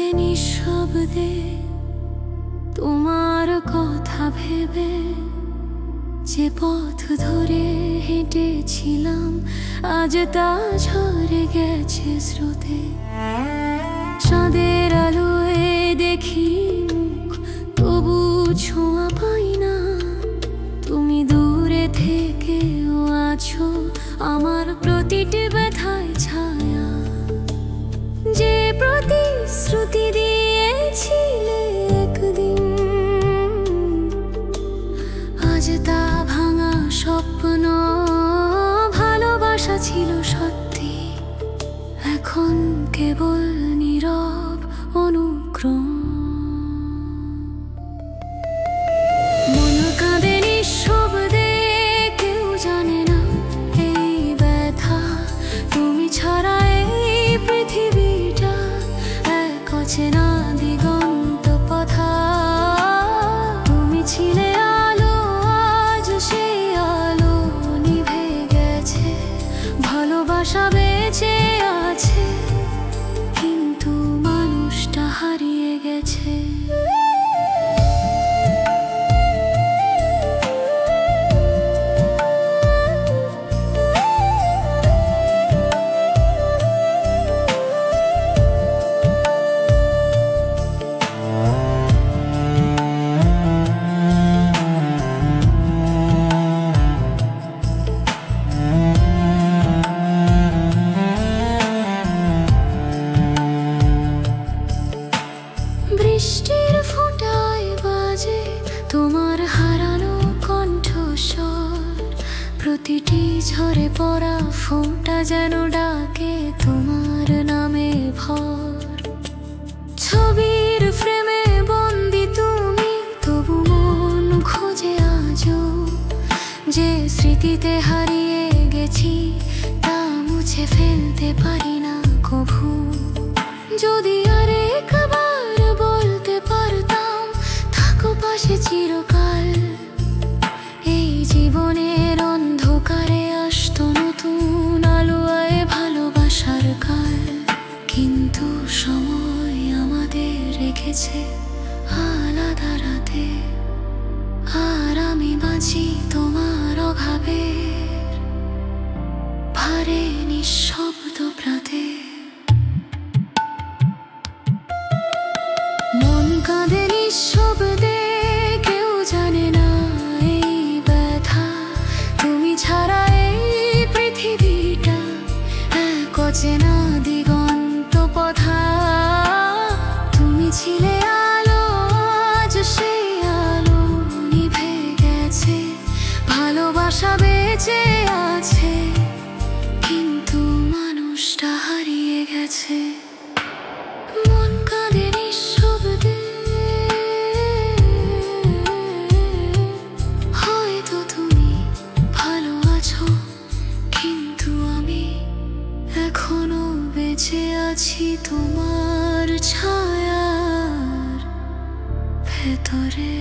কাঁদে নিঃশব্দে তোমার কথা ভেবে, যে পথ ধরে হেঁটেছিলাম আজ তা ঝরে গেছে স্রোতে। চাঁদের আলোয় দেখি মুখ, তবু ছোঁয়া পাই না। তুমি দূরে থেকেও আছো আমার প্রতিটি ব্যথায় ছায়া। যে প্রতিশ্রুতি দিয়েছিলে একদিন, আজ তা ভাঙা স্বপ্ন। ভালোবাসা ছিল সত্যি, এখন কেবল নীরব অনুক্রম। মন কাঁদে নিঃশব্দে, কেউ জানে না এই ব্যথা। তুমি ছাড়া এই পৃথিবীটা এক অচেনা দিগন্ত পথা। তুমি ছিলে আলো, আজ সেই আলো নিভে গেছে। ভালোবাসা বেঁচে আছে, কিন্তু মানুষটা হারিয়ে গেছে। বৃষ্টির ফোঁটায় বাজে তোমার হারানো কণ্ঠস্বর। প্রতিটি ঝরে পড়া ফোঁটা যেন ডাকে তোমার নামে ভর। ছবির ফ্রেমে বন্দি তুমি, তবু মন খোঁজে আজও। যে স্মৃতিতে হারিয়ে গেছি তা মুছে ফেলতে পারি না কভু। যদি আর একবার বলতে পারতাম থাকো পাশে চিরকাল, এই জীবনের অন্ধকারে আসতো নতুন আলো আয় ভালোবাসার কাল। কিন্তু সময় আমাদের রেখেছে আলাদা রাতে, আর আমি বাঁচি তোমার অভাবের ভারে নিঃশব্দ প্রাতে। মন কাঁদে নিঃশব্দে, কেউ জানে না এই ব্যথা। তুমি ছাড়া এই পৃথিবীটা এক অচেনা দিগন্ত পথা। তুমি ছিলে আলো, আজ সেই আলো নিভে গেছে। ভালোবাসা বেঁচে আছে, কিন্তু মানুষটা হারিয়ে গেছে। মন কাঁদে নিঃশব্দে, হয়তো তুমি ভালো আছো, কিন্তু আমি এখনো বেঁচে আছি তোমার ছায়ার ভেতরে।